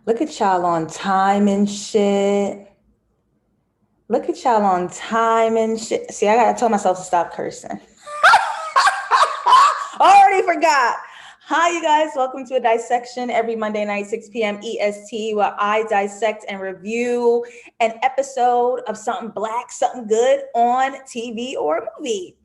Look at y'all on time and shit. Look at y'all on time and shit. See, I gotta tell myself to stop cursing. Already forgot. Hi, you guys. Welcome to a dissection every Monday night, 6 p.m. EST, where I dissect and review an episode of something black, something good on TV or movie.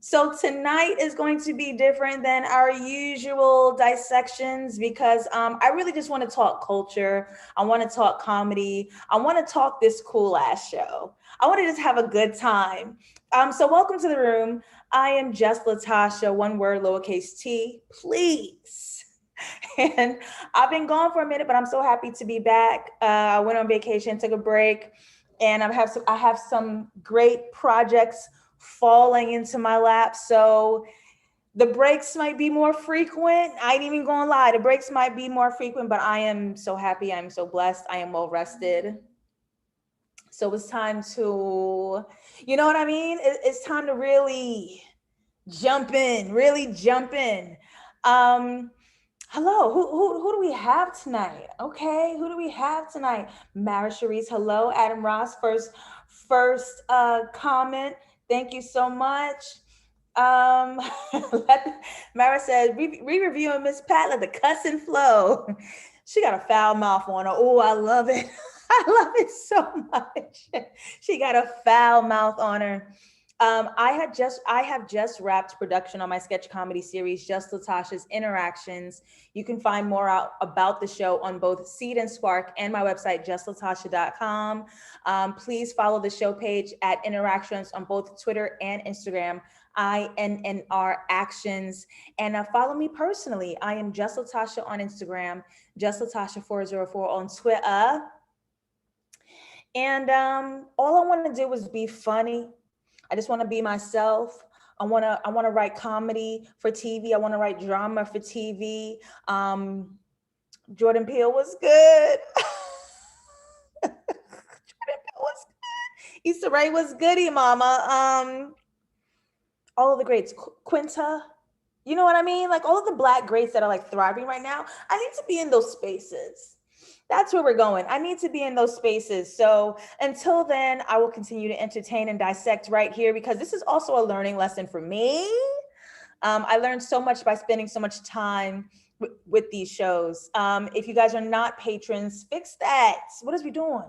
So tonight is going to be different than our usual dissections because I really just want to talk culture. I want to talk comedy. I want to talk this cool ass show. I want to just have a good time. So welcome to the room. I am JustLatasha, one word, lowercase t, please. And I've been gone for a minute, but I'm so happy to be back. I went on vacation, took a break, and I have some great projects falling into my lap. So the breaks might be more frequent. I ain't even gonna lie, the breaks might be more frequent, but I am so happy. I'm so blessed. I am well rested. So it's time to, you know what I mean? It's time to really jump in. Um, Hello, who do we have tonight? Okay, who do we have tonight? Mara Cherise, hello. Adam Ross, first comment. Thank you so much. Um, Mara said, re-reviewing Miss Pat, let the cussing flow. She got a foul mouth on her. Oh, I love it. I love it so much. She got a foul mouth on her. I have just wrapped production on my sketch comedy series, Just Latasha's Interactions. You can find more out about the show on both Seed and Spark and my website, JustLatasha.com. Please follow the show page at Interactions on both Twitter and Instagram. INNR Actions, and follow me personally. I am Just Latasha on Instagram, Just Latasha 404 on Twitter, and all I want to do is be funny. I just want to be myself. I want to write comedy for TV. I want to write drama for TV. Jordan Peele was good. Jordan Peele was good. Issa Rae was goody, mama. All of the greats, Quinta. You know what I mean? Like all of the black greats that are like thriving right now. I need to be in those spaces. That's where we're going. I need to be in those spaces. So until then, I will continue to entertain and dissect right here because this is also a learning lesson for me. I learned so much by spending so much time with these shows. If you guys are not patrons, fix that. What is we doing?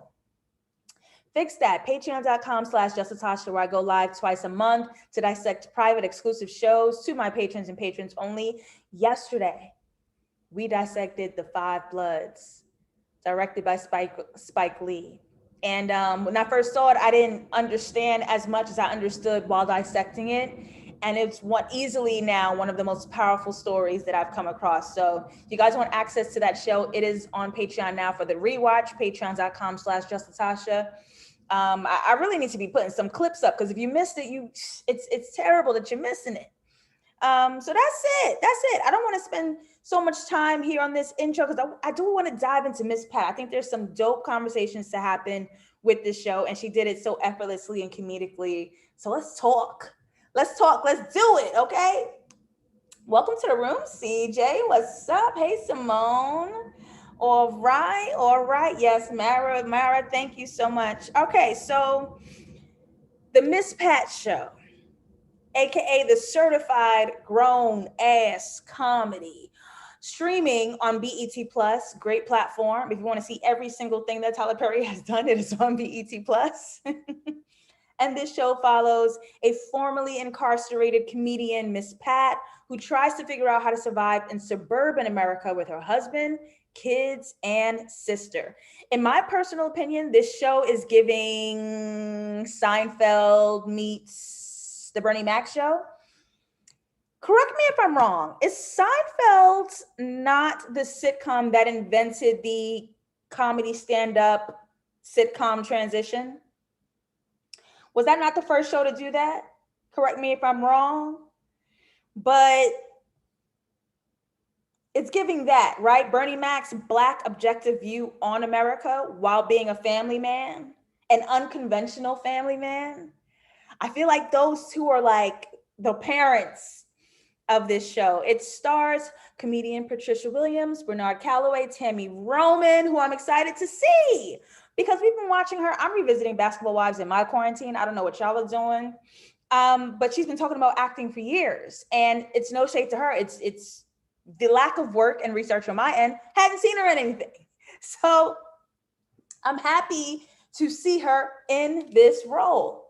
Fix that. Patreon.com/JustLatasha, where I go live twice a month to dissect private exclusive shows to my patrons and patrons only. Yesterday, we dissected The Five Bloods, directed by Spike Lee. And when I first saw it, I didn't understand as much as I understood while dissecting it. And it's easily now one of the most powerful stories that I've come across. So if you guys want access to that show, it is on Patreon now for the rewatch, patreon.com/JustLatasha. I really need to be putting some clips up because if you missed it, it's terrible that you're missing it. So that's it. That's it. I don't want to spend so much time here on this intro because I do want to dive into Miss Pat. I think there's some dope conversations to happen with this show, and she did it so effortlessly and comedically. So let's talk. Let's talk. Let's do it. Okay. Welcome to the room, CJ. What's up? Hey, Simone. All right. All right. Yes, Mara, thank you so much. Okay. So the Miss Pat show, aka the certified grown ass comedy, streaming on BET Plus. Great platform. If you want to see every single thing that Tyler Perry has done, it is on BET Plus. And this show follows a formerly incarcerated comedian, Miss Pat, who tries to figure out how to survive in suburban America with her husband, kids, and sister. In my personal opinion, this show is giving Seinfeld meets the Bernie Mac show. Correct me if I'm wrong. Is Seinfeld not the sitcom that invented the comedy stand-up sitcom transition? Was that not the first show to do that? Correct me if I'm wrong. But it's giving that, right? Bernie Mac's Black objective view on America while being a family man, an unconventional family man. I feel like those two are like the parents of this show. It stars comedian Patricia Williams, Bernard Calloway, Tami Roman, who I'm excited to see because we've been watching her. I'm revisiting Basketball Wives in my quarantine. I don't know what y'all are doing. But she's been talking about acting for years, and it's no shade to her. It's the lack of work and research on my end. Hadn't seen her in anything. So I'm happy to see her in this role.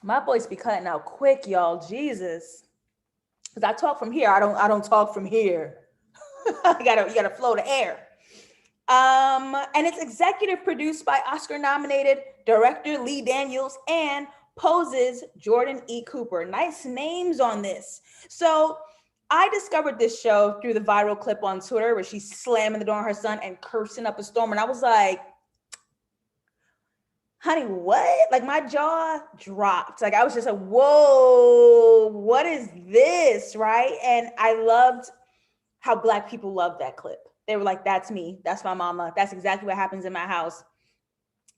My voice be cutting out quick, y'all. Jesus. Because I talk from here. I don't talk from here. You gotta flow the air. And it's executive produced by Oscar-nominated director Lee Daniels and Pose's Jordan E. Cooper. Nice names on this. So I discovered this show through the viral clip on Twitter where she's slamming the door on her son and cursing up a storm. And I was like, honey, what? Like my jaw dropped. Like I was just like, whoa, what is this, right? And I loved how Black people loved that clip. They were like, that's me, that's my mama, that's exactly what happens in my house.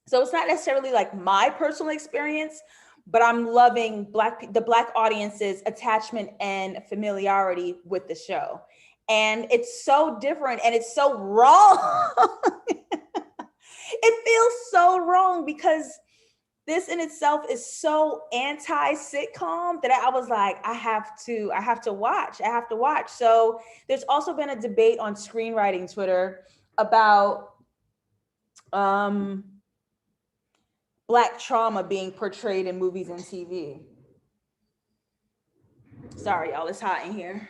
So it's not necessarily like my personal experience, but I'm loving the Black audience's attachment and familiarity with the show. And it's so different and it's so wrong. It feels so wrong because this in itself is so anti-sitcom that I was like, I have to watch. So there's also been a debate on screenwriting Twitter about Black trauma being portrayed in movies and TV. Sorry, y'all, it's hot in here.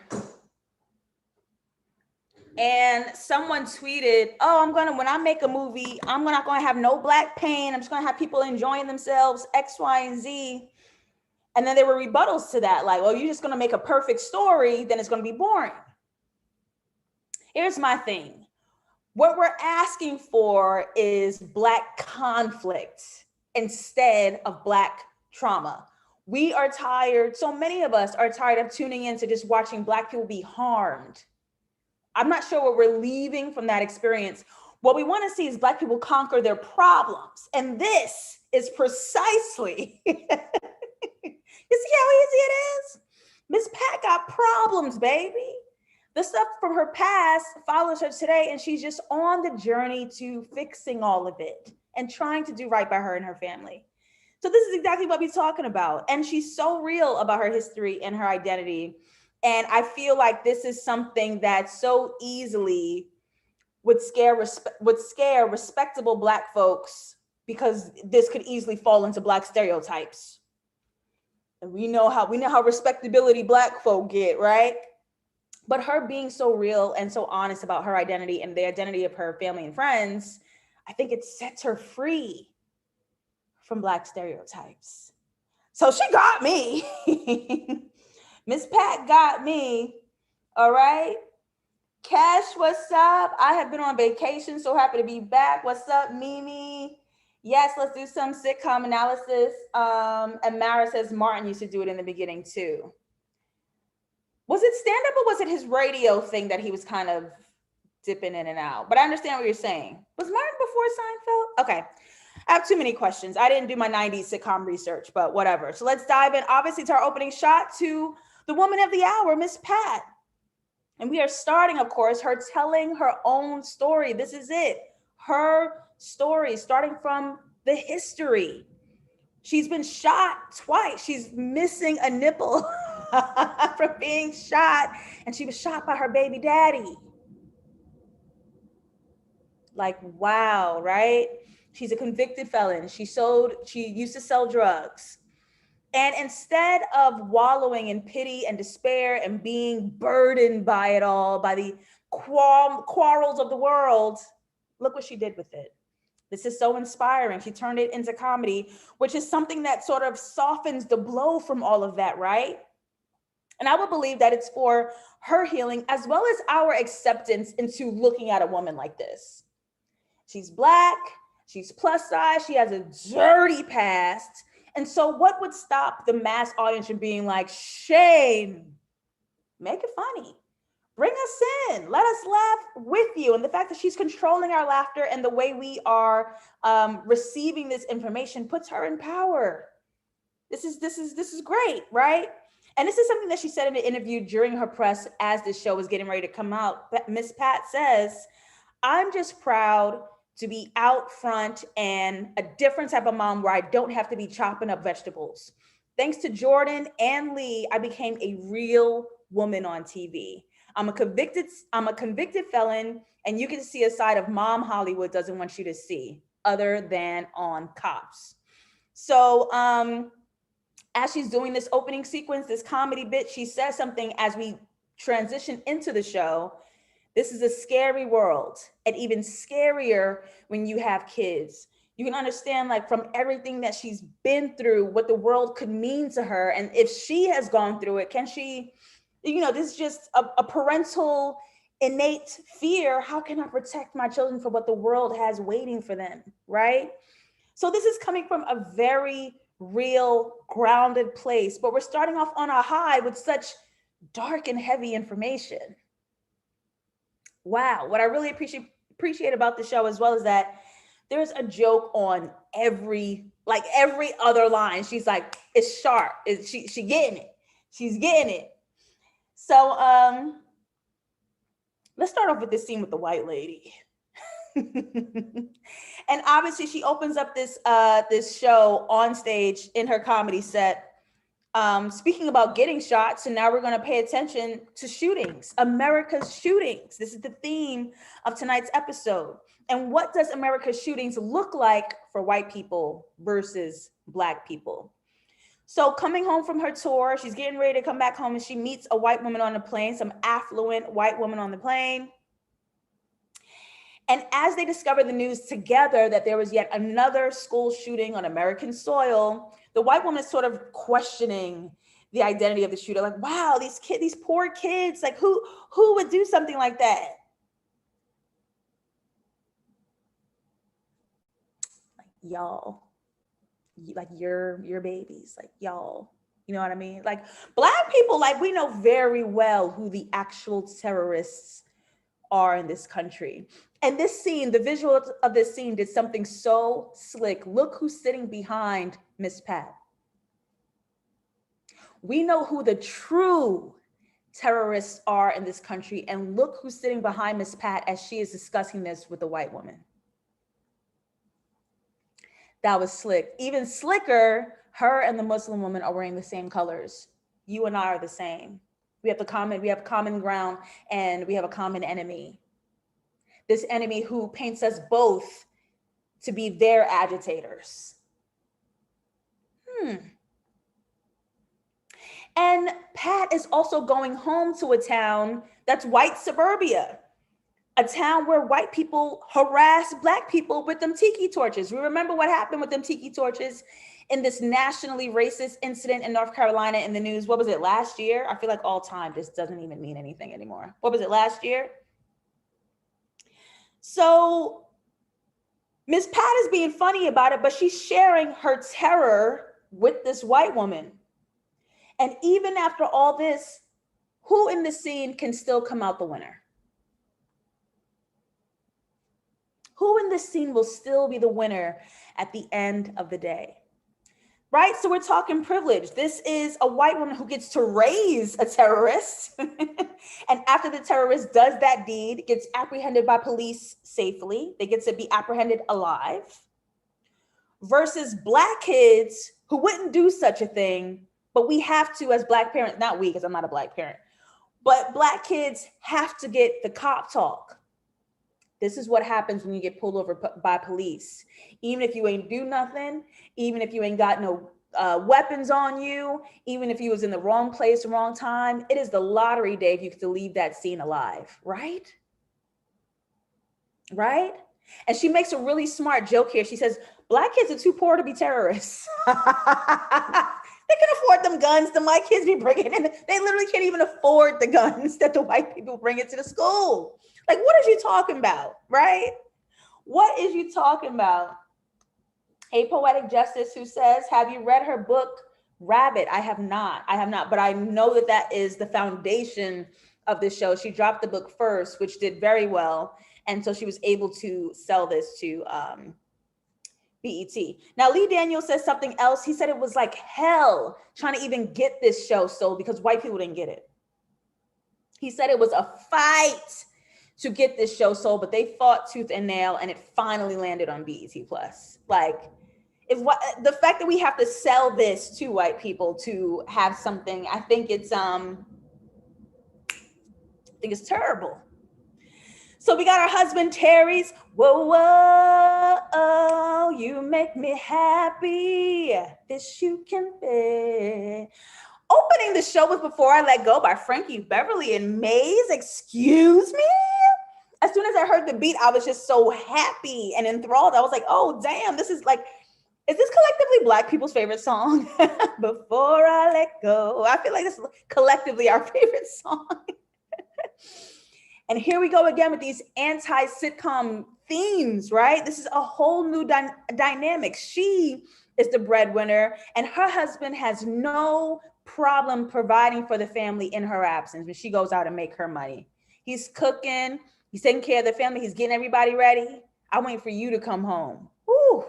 And someone tweeted, oh, when I make a movie, I'm not gonna have no Black pain. I'm just gonna have people enjoying themselves, X, Y, and Z. And then there were rebuttals to that, like, well, you're just gonna make a perfect story, then it's gonna be boring. Here's my thing. What we're asking for is Black conflict instead of Black trauma. We are tired, so many of us are tired of tuning in to just watching Black people be harmed. I'm not sure what we're leaving from that experience. What we want to see is Black people conquer their problems. And this is precisely, you see how easy it is? Miss Pat got problems, baby. The stuff from her past follows her today, and she's just on the journey to fixing all of it and trying to do right by her and her family. So this is exactly what we're talking about. And she's so real about her history and her identity. And I feel like this is something that so easily would scare respectable Black folks, because this could easily fall into Black stereotypes. And we know how respectability Black folk get, right? But her being so real and so honest about her identity and the identity of her family and friends, I think it sets her free from Black stereotypes. So she got me. Miss Pat got me, all right? Cash, what's up? I have been on vacation, so happy to be back. What's up, Mimi? Yes, let's do some sitcom analysis. And Mara says Martin used to do it in the beginning too. Was it stand-up or was it his radio thing that he was kind of dipping in and out? But I understand what you're saying. Was Martin before Seinfeld? Okay. I have too many questions. I didn't do my 90s sitcom research, but whatever. So let's dive in, obviously, to our opening shot, to the woman of the hour, Miss Pat. And we are starting, of course, her telling her own story. This is it. Her story, starting from the history. She's been shot twice. She's missing a nipple from being shot. And she was shot by her baby daddy. Like, wow, right? She's a convicted felon. She used to sell drugs. And instead of wallowing in pity and despair and being burdened by it all, by the quarrels of the world, look what she did with it. This is so inspiring. She turned it into comedy, which is something that sort of softens the blow from all of that, right? And I would believe that it's for her healing as well as our acceptance into looking at a woman like this. She's Black, she's plus size, she has a dirty past. And so what would stop the mass audience from being like, shame, make it funny, bring us in, let us laugh with you. And the fact that she's controlling our laughter and the way we are receiving this information puts her in power. This is great, right? And this is something that she said in an interview during her press as this show was getting ready to come out. But Miss Pat says, I'm just proud to be out front and a different type of mom where I don't have to be chopping up vegetables. Thanks to Jordan and Lee, I became a real woman on TV. I'm a convicted felon, and you can see a side of mom Hollywood doesn't want you to see, other than on Cops. So as she's doing this opening sequence, this comedy bit, she says something as we transition into the show. This is a scary world, and even scarier when you have kids. You can understand, like, from everything that she's been through, what the world could mean to her. And if she has gone through it, can she, this is just a parental innate fear. How can I protect my children from what the world has waiting for them, right? So this is coming from a very real, grounded place, but we're starting off on a high with such dark and heavy information. Wow. What I really appreciate about the show as well is that there's a joke on every other line. She's like, it's sharp. She getting it. She's getting it. So let's start off with this scene with the white lady. And obviously she opens up this show on stage in her comedy set, speaking about getting shot. So now we're going to pay attention to shootings, America's shootings. This is the theme of tonight's episode. And what does America's shootings look like for white people versus Black people? So coming home from her tour, she's getting ready to come back home, and she meets a white woman on the plane, some affluent white woman on the plane. And as they discover the news together that there was yet another school shooting on American soil, the white woman is sort of questioning the identity of the shooter. Like, wow, these poor kids, like who would do something like that? Like, y'all, like your babies, like y'all, you know what I mean? Like, Black people, like, we know very well who the actual terrorists are in this country. And this scene, the visual of this scene did something so slick. Look who's sitting behind Miss Pat. We know who the true terrorists are in this country, and look who's sitting behind Miss Pat as she is discussing this with a white woman. That was slick. Even slicker, her and the Muslim woman are wearing the same colors. You and I are the same. We have common ground, and we have a common enemy. This enemy who paints us both to be their agitators. And Pat is also going home to a town that's white suburbia, a town where white people harass Black people with them tiki torches. We remember what happened with them tiki torches in this nationally racist incident in North Carolina in the news. What was it, last year? I feel like all time just doesn't even mean anything anymore. What was it, last year? So Miss Pat is being funny about it, but she's sharing her terror with this white woman. And even after all this, who in the scene can still come out the winner? Who in this scene will still be the winner at the end of the day? Right? So we're talking privilege. This is a white woman who gets to raise a terrorist. And after the terrorist does that deed, gets apprehended by police safely, they get to be apprehended alive, versus Black kids who wouldn't do such a thing, but we have to, as Black parents, not we, because I'm not a Black parent, but Black kids have to get the cop talk. This is what happens when you get pulled over by police. Even if you ain't do nothing, even if you ain't got no weapons on you, even if you was in the wrong place, wrong time, it is the lottery day if you get to leave that scene alive, right? Right? And she makes a really smart joke here. She says, Black kids are too poor to be terrorists. They can afford them guns the white kids be bringing in. They literally can't even afford the guns that the white people bring into the school. Like, what is you talking about, right? What is you talking about? Hey, Poetic Justice, who says, have you read her book, Rabbit? I have not, but I know that that is the foundation of the show. She dropped the book first, which did very well. And so she was able to sell this to BET. Now, Lee Daniels says something else. He said it was like hell trying to even get this show sold because white people didn't get it. He said it was a fight to get this show sold, but they fought tooth and nail and it finally landed on BET Plus. Like, if what the fact that we have to sell this to white people to have something, I think it's terrible. So we got our husband Terry's, whoa, whoa, oh, you make me happy. This you can be. Opening the show with Before I Let Go by Frankie Beverly and Maze. Excuse me? As soon as I heard the beat, I was just so happy and enthralled. I was like, oh, damn, this is like, is this collectively Black people's favorite song? Before I Let Go. I feel like this is collectively our favorite song. And here we go again with these anti-sitcom themes, right? This is a whole new dynamic. She is the breadwinner and her husband has no problem providing for the family in her absence when she goes out and make her money. He's cooking, he's taking care of the family, he's getting everybody ready. I'm waiting for you to come home. Woo.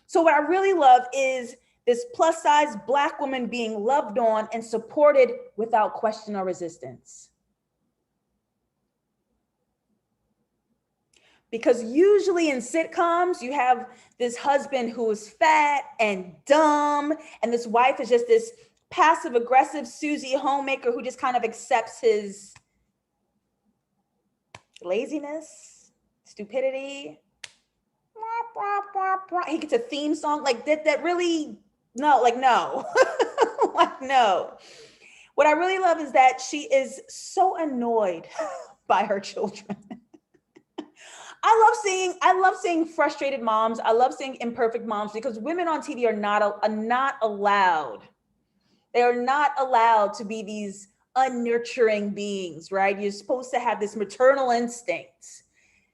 So what I really love is this plus size Black woman being loved on and supported without question or resistance. Because usually in sitcoms, you have this husband who is fat and dumb, and this wife is just this passive aggressive Susie homemaker who just kind of accepts his laziness, stupidity. He gets a theme song like that really, no, like no, like no. What I really love is that she is so annoyed by her children. I love seeing frustrated moms. I love seeing imperfect moms because women on TV are not allowed. They are not allowed to be these unnurturing beings, right? You're supposed to have this maternal instinct.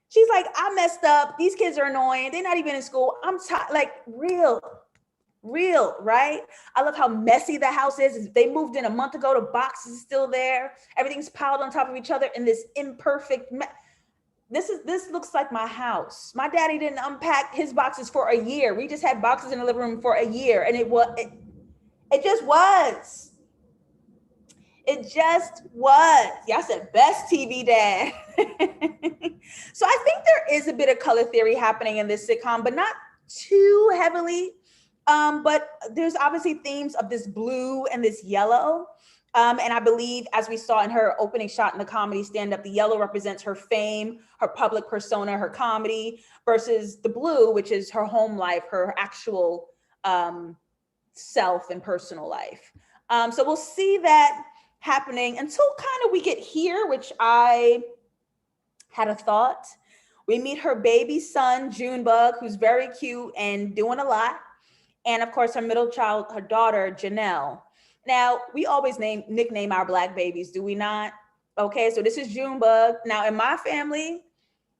She's like, I messed up. These kids are annoying. They're not even in school. I'm tired. Like real, right? I love how messy the house is. They moved in a month ago. The box is still there. Everything's piled on top of each other in this imperfect mess. This looks like my house. My daddy didn't unpack his boxes for a year. We just had boxes in the living room for a year, and it just was. It just was. Yeah, I said best TV dad. So I think there is a bit of color theory happening in this sitcom, but not too heavily. But there's obviously themes of this blue and this yellow. And I believe, as we saw in her opening shot in the comedy stand-up, the yellow represents her fame, her public persona, her comedy, versus the blue, which is her home life, her actual self and personal life. So we'll see that happening until kind of we get here, which I had a thought. We meet her baby son, Junebug, who's very cute and doing a lot. And of course, her middle child, her daughter, Janelle. Now, we always nickname our Black babies, do we not? Okay, so this is Junebug. Now, in my family,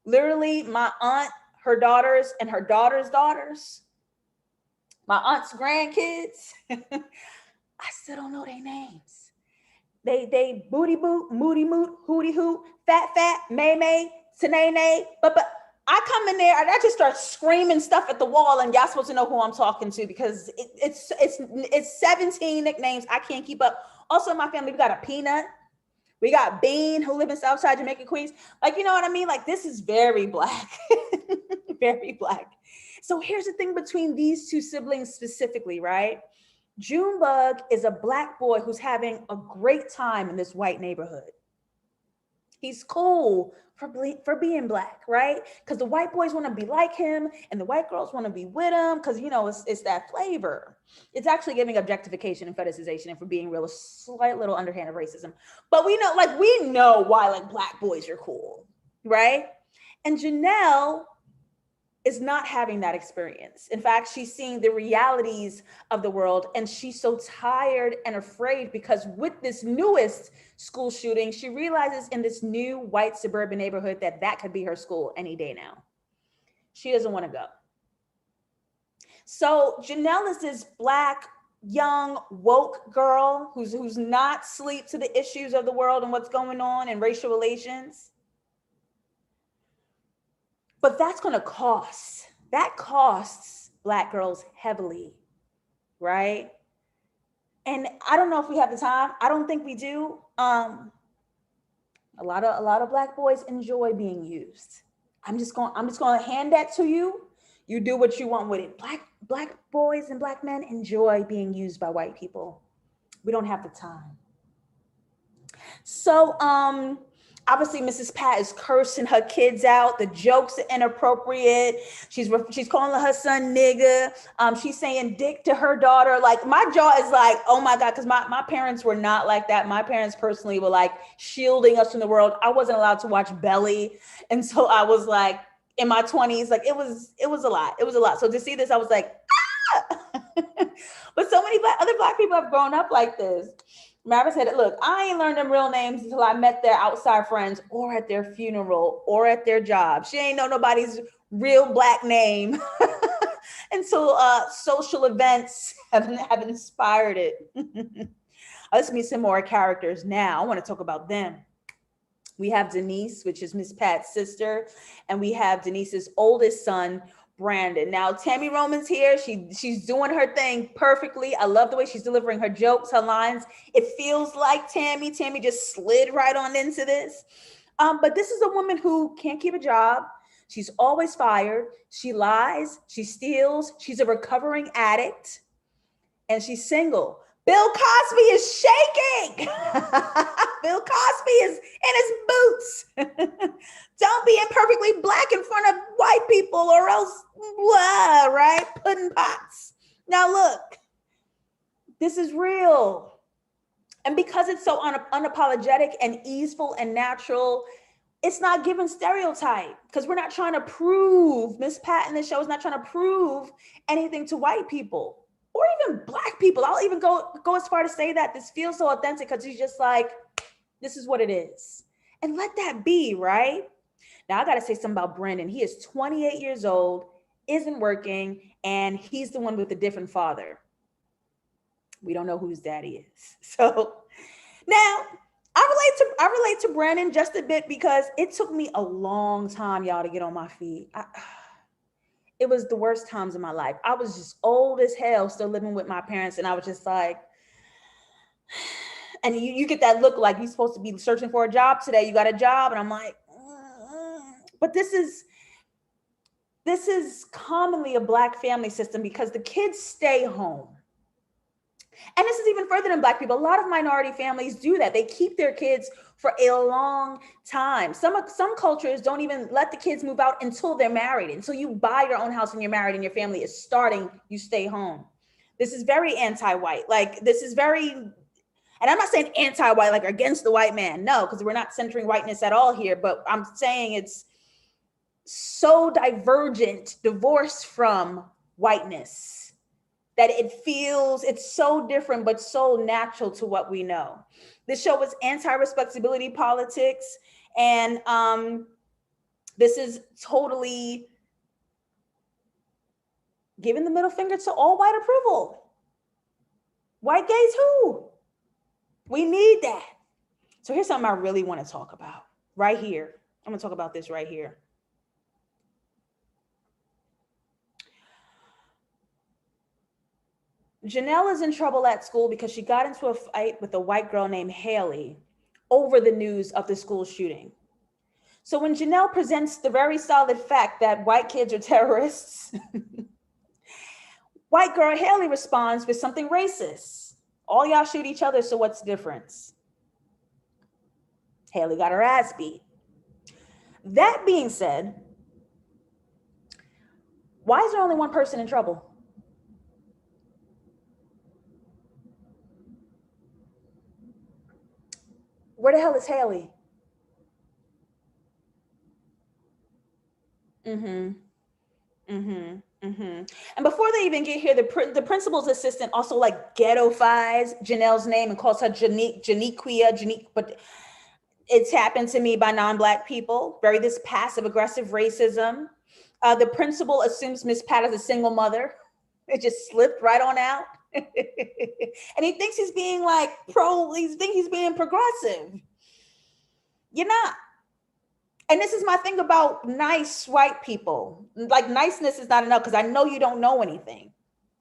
literally my aunt, her daughters, and her daughter's daughters, my aunt's grandkids, I still don't know their names. They booty boot, moody moot, hooty hoot, fat, may, tanay, but I come in there and I just start screaming stuff at the wall, and y'all supposed to know who I'm talking to because it's 17 nicknames. I can't keep up. Also in my family, we got a Peanut. We got Bean, who live in Southside Jamaica, Queens. Like, you know what I mean? Like, this is very Black, very Black. So here's the thing between these two siblings specifically, right? Junebug is a Black boy who's having a great time in this white neighborhood. He's cool for being Black, right? Because the white boys want to be like him and the white girls want to be with him because, you know, it's that flavor. It's actually giving objectification and fetishization and for being real, a slight little underhand of racism. But we know why like Black boys are cool, right? And Janelle is not having that experience. In fact, she's seeing the realities of the world and she's so tired and afraid because with this newest school shooting, she realizes in this new white suburban neighborhood that could be her school any day now. She doesn't want to go. So Janelle is this Black, young, woke girl who's not asleep to the issues of the world and what's going on and racial relations. But that's going to cost. That costs Black girls heavily, right? And I don't know if we have the time. I don't think we do. A lot of Black boys enjoy being used. I'm just going to hand that to you. You do what you want with it. Black boys and Black men enjoy being used by white people. We don't have the time. So obviously Mrs. Pat is cursing her kids out. The jokes are inappropriate. She's calling her son nigga. She's saying dick to her daughter. Like, my jaw is like, oh my God, because my parents were not like that. My parents personally were like shielding us from the world. I wasn't allowed to watch Belly. And so I was like, in my 20s, like it was a lot. It was a lot. So to see this, I was like, ah! But so many other Black people have grown up like this. Marvin said, look, I ain't learned them real names until I met their outside friends or at their funeral or at their job. She ain't know nobody's real Black name until social events have inspired it. Let's meet some more characters now. I want to talk about them. We have Denise, which is Miss Pat's sister, and we have Denise's oldest son, Brandon. Now, Tami Roman's here. She's doing her thing perfectly. I love the way she's delivering her jokes, her lines. It feels like Tami. Tami just slid right on into this. But this is a woman who can't keep a job. She's always fired. She lies. She steals. She's a recovering addict. And she's single. Bill Cosby is shaking. Bill Cosby is in his boots. Don't be imperfectly Black in front of white people or else, blah, right? Pudding pots. Now look, this is real. And because it's so unapologetic and easeful and natural, it's not given stereotype, because we're not trying to prove, Miss Pat in the show is not trying to prove anything to white people. Or even Black people. I'll even go as far to say that this feels so authentic, because he's just like, this is what it is. And let that be, right? Now, I got to say something about Brendan. He is 28 years old, isn't working, and he's the one with a different father. We don't know who his daddy is. So now I relate to Brendan just a bit, because it took me a long time, y'all, to get on my feet. It was the worst times in my life. I was just old as hell, still living with my parents. And I was just like, and you get that look like you're supposed to be searching for a job today. You got a job. And I'm like, but this is commonly a Black family system, because the kids stay home. And this is even further than Black people. A lot of minority families do that. They keep their kids for a long time. Some cultures don't even let the kids move out until they're married. Until you buy your own house and you're married and your family is starting, you stay home. This is very anti-white. Like, this is very, and I'm not saying anti-white, like against the white man. No, because we're not centering whiteness at all here. But I'm saying it's so divergent, divorced from whiteness, that it feels, it's so different, but so natural to what we know. This show was anti-respectability politics. And this is totally giving the middle finger to all white approval. White gays who? We need that. So here's something I really want to talk about right here. I'm going to talk about this right here. Janelle is in trouble at school because she got into a fight with a white girl named Haley over the news of the school shooting. So when Janelle presents the very solid fact that white kids are terrorists, white girl Haley responds with something racist. All y'all shoot each other, so what's the difference? Haley got her ass beat. That being said, why is there only one person in trouble? Where the hell is Haley? And before they even get here, the principal's assistant also like ghettofies Janelle's name and calls her Janiquia, but it's happened to me by non-Black people. Very this passive aggressive racism. The principal assumes Miss Pat is a single mother. It just slipped right on out. And he thinks he's being like he's being progressive. You're not. And this is my thing about nice white people. Like, niceness is not enough because I know you don't know anything.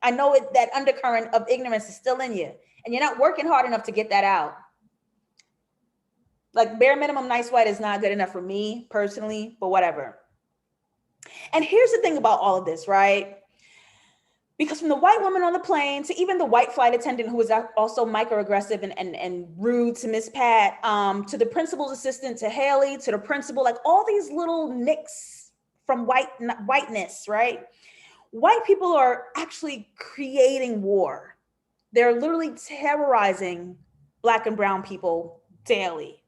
I know that undercurrent of ignorance is still in you, and you're not working hard enough to get that out. Like, bare minimum nice white is not good enough for me personally, but whatever. And here's the thing about all of this, right? Because from the white woman on the plane to even the white flight attendant who was also microaggressive and rude to Miss Pat, to the principal's assistant, to Haley, to the principal, like all these little nicks from whiteness, right? White people are actually creating war. They're literally terrorizing Black and brown people daily.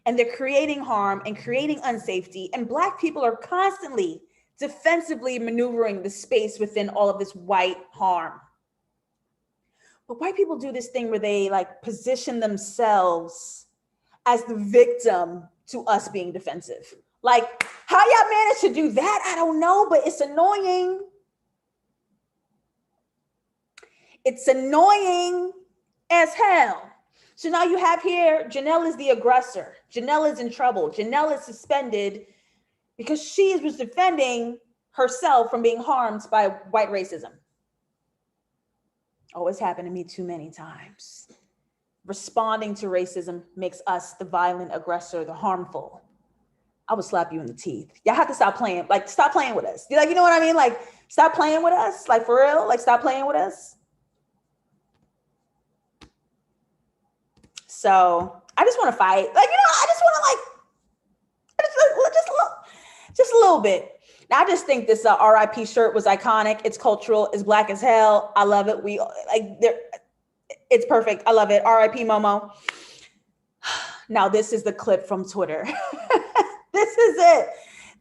And they're creating harm and creating unsafety. And Black people are constantly defensively maneuvering the space within all of this white harm. But white people do this thing where they like position themselves as the victim to us being defensive. Like, how y'all managed to do that? I don't know, but it's annoying. It's annoying as hell. So now you have here, Janelle is the aggressor. Janelle is in trouble. Janelle is suspended because she was defending herself from being harmed by white racism. Oh, it's happened to me too many times. Responding to racism makes us the violent aggressor, the harmful. I would slap you in the teeth. Y'all have to stop playing. Like, stop playing with us. Like, you know what I mean? Like, stop playing with us. Like, for real? Like, stop playing with us. So I just want to fight. Like, you know, I just want to just a little bit. Now, I just think this RIP shirt was iconic. It's cultural. It's Black as hell. I love it. It's perfect. I love it. RIP Momo. Now, this is the clip from Twitter. This is it.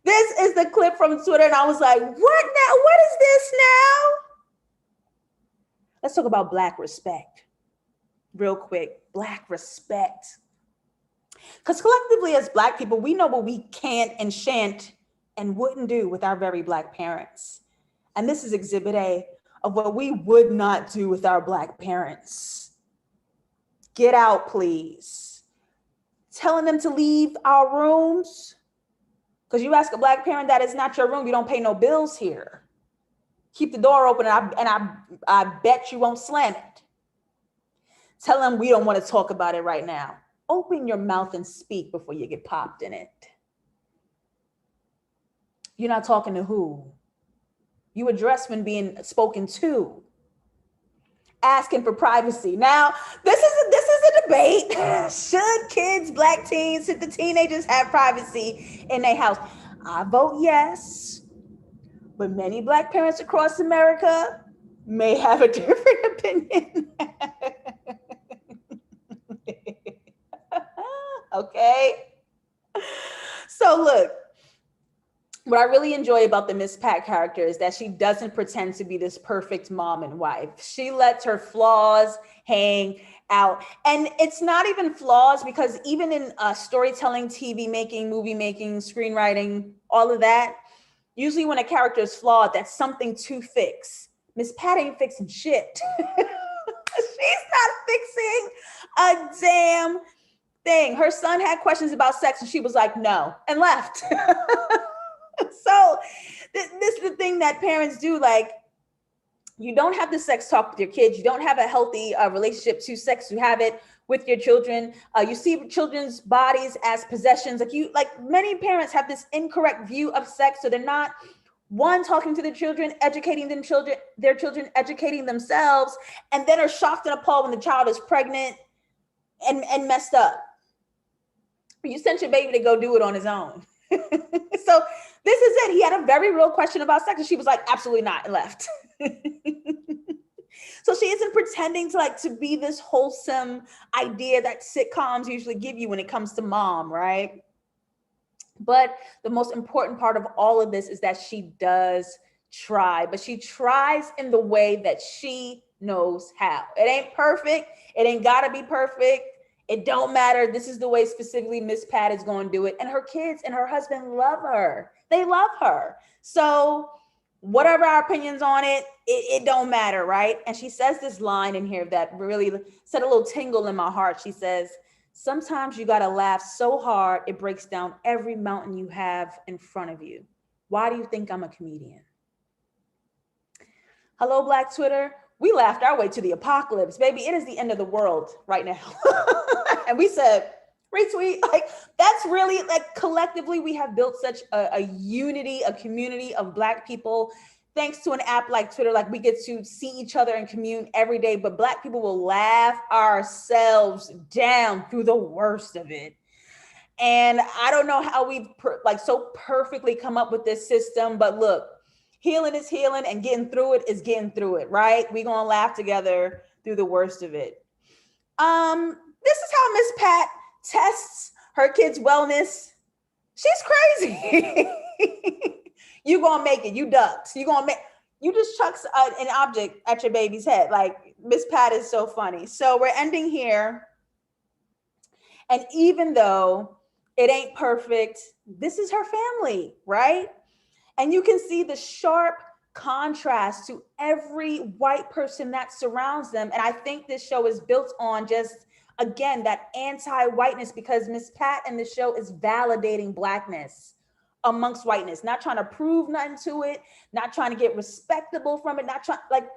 This is the clip from Twitter. And I was like, what now? What is this now? Let's talk about Black respect. Real quick. Black respect. Because collectively as Black people, we know what we can't and shan't and wouldn't do with our very Black parents. And this is exhibit A of what we would not do with our Black parents. Get out, please. Telling them to leave our rooms. Because you ask a Black parent, that is not your room. You don't pay no bills here. Keep the door open and I bet you won't slam it. Tell them we don't want to talk about it right now. Open your mouth and speak before you get popped in it. You're not talking to who? You address when being spoken to. Asking for privacy. Now, this is a debate. Should kids, Black teens, should the teenagers have privacy in their house? I vote yes. But many Black parents across America may have a different opinion. Okay. So look, what I really enjoy about the Miss Pat character is that she doesn't pretend to be this perfect mom and wife. She lets her flaws hang out. And it's not even flaws, because even in storytelling, TV making, movie making, screenwriting, all of that, usually when a character is flawed, that's something to fix. Miss Pat ain't fixing shit. She's not fixing a damn thing. Her son had questions about sex and she was like, no, and left. So this is the thing that parents do. Like, you don't have the sex talk with your kids. You don't have a healthy relationship to sex. You have it with your children. You see children's bodies as possessions. Like many parents have this incorrect view of sex. So they're not, one, talking to their children, educating their children, educating themselves, and then are shocked and appalled when the child is pregnant and messed up. You sent your baby to go do it on his own. So this is it. He had a very real question about sex, and she was like, absolutely not, and left. So she isn't pretending to be this wholesome idea that sitcoms usually give you when it comes to mom, right? But the most important part of all of this is that she does try, but she tries in the way that she knows how. It ain't perfect. It ain't gotta be perfect. It don't matter. This is the way specifically Miss Pat is going to do it. And her kids and her husband love her. They love her. So whatever our opinions on it, it don't matter, right? And she says this line in here that really set a little tingle in my heart. She says, Sometimes you got to laugh so hard it breaks down every mountain you have in front of you. Why do you think I'm a comedian? Hello, Black Twitter. We laughed our way to the apocalypse, baby. It is the end of the world right now. And we said, retweet. Like, that's really, like, collectively, we have built such a unity, a community of Black people. Thanks to an app like Twitter, like, we get to see each other and commune every day, but Black people will laugh ourselves down through the worst of it. And I don't know how we've so perfectly come up with this system, but look, healing is healing and getting through it is getting through it, right? We're gonna laugh together through the worst of it. This is how Miss Pat tests her kids' wellness. She's crazy. You gonna make it, you ducks. You just chucks an object at your baby's head. Like, Miss Pat is so funny. So we're ending here. And even though it ain't perfect, this is her family, right? And you can see the sharp contrast to every white person that surrounds them. And I think this show is built on just, again, that anti-whiteness, because Miss Pat in the show is validating Blackness amongst whiteness, not trying to prove nothing to it, not trying to get respectable from it,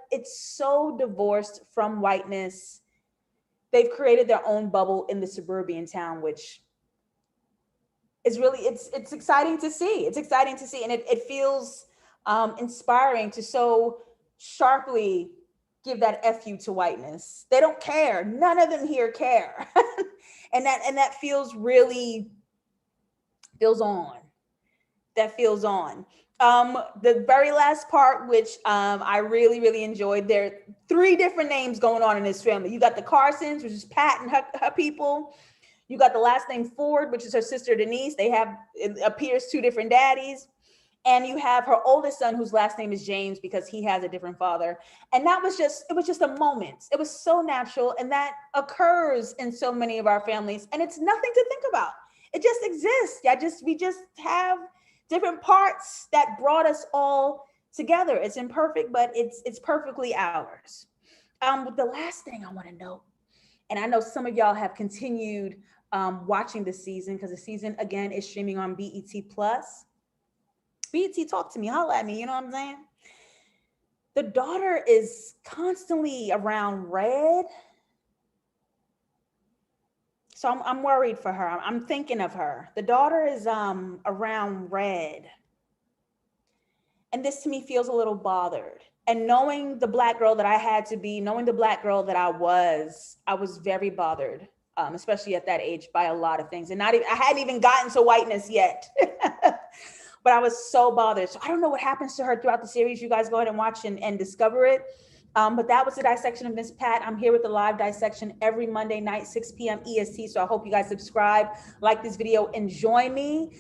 it's so divorced from whiteness. They've created their own bubble in the suburban town, which is really, it's exciting to see. It's exciting to see. And it feels inspiring to so sharply give that FU to whiteness. They don't care. None of them here care. and that feels on. That feels on. The very last part, which I really, really enjoyed, there are 3 different names going on in this family. You got the Carsons, which is Pat and her people. You got the last name Ford, which is her sister Denise. They have, it appears, 2 different daddies. And you have her oldest son, whose last name is James, because he has a different father. And it was just a moment. It was so natural. And that occurs in so many of our families. And it's nothing to think about. It just exists. We just have different parts that brought us all together. It's imperfect, but it's perfectly ours. The last thing I want to note, and I know some of y'all have continued watching this season, because the season, again, is streaming on BET Plus. BET, talk to me, holla at me, you know what I'm saying? The daughter is constantly around Red. So I'm worried for her. I'm thinking of her. The daughter is around Red. And this to me feels a little bothered. And knowing the Black girl that I had to be, knowing the Black girl that I was very bothered, especially at that age, by a lot of things. And I hadn't even gotten to whiteness yet. But I was so bothered. So I don't know what happens to her throughout the series. You guys go ahead and watch and discover it. But that was the dissection of Miss Pat. I'm here with the live dissection every Monday night, 6 p.m. EST. So I hope you guys subscribe, like this video, and join me.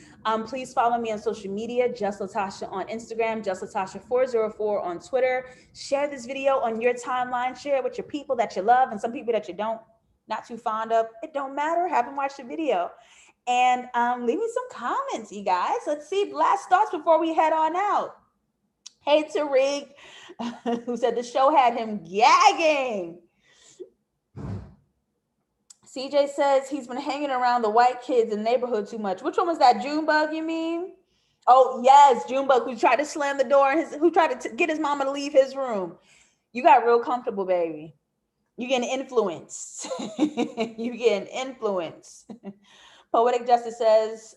Please follow me on social media, JustLatasha on Instagram, JustLatasha404 on Twitter. Share this video on your timeline. Share it with your people that you love and some people that you not too fond of. It don't matter. Have them watch the video. And leave me some comments, you guys. Let's see, last thoughts before we head on out. Hey, Tariq, who said the show had him gagging. CJ says he's been hanging around the white kids in the neighborhood too much. Which one was that, Junebug, you mean? Oh, yes, Junebug, who tried to slam the door, who tried to get his mama to leave his room. You got real comfortable, baby. You getting influenced. You getting influenced. Poetic Justice says,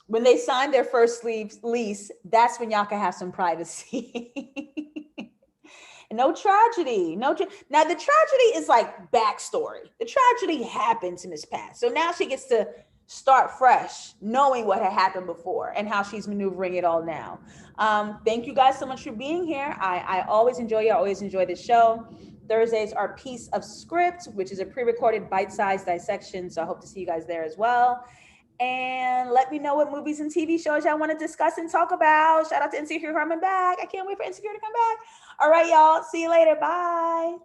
when they signed their first lease, that's when y'all can have some privacy. No tragedy. Now, the tragedy is like backstory. The tragedy happened to Miss Pat. So now she gets to start fresh, knowing what had happened before and how she's maneuvering it all now. Thank you guys so much for being here. I always enjoy you. I always enjoy the show. Thursdays are Piece of Script, which is a pre-recorded bite-sized dissection. So I hope to see you guys there as well. And let me know what movies and TV shows y'all want to discuss and talk about. Shout out to Insecure coming back. I can't wait for Insecure to come back. All right, y'all. See you later. Bye.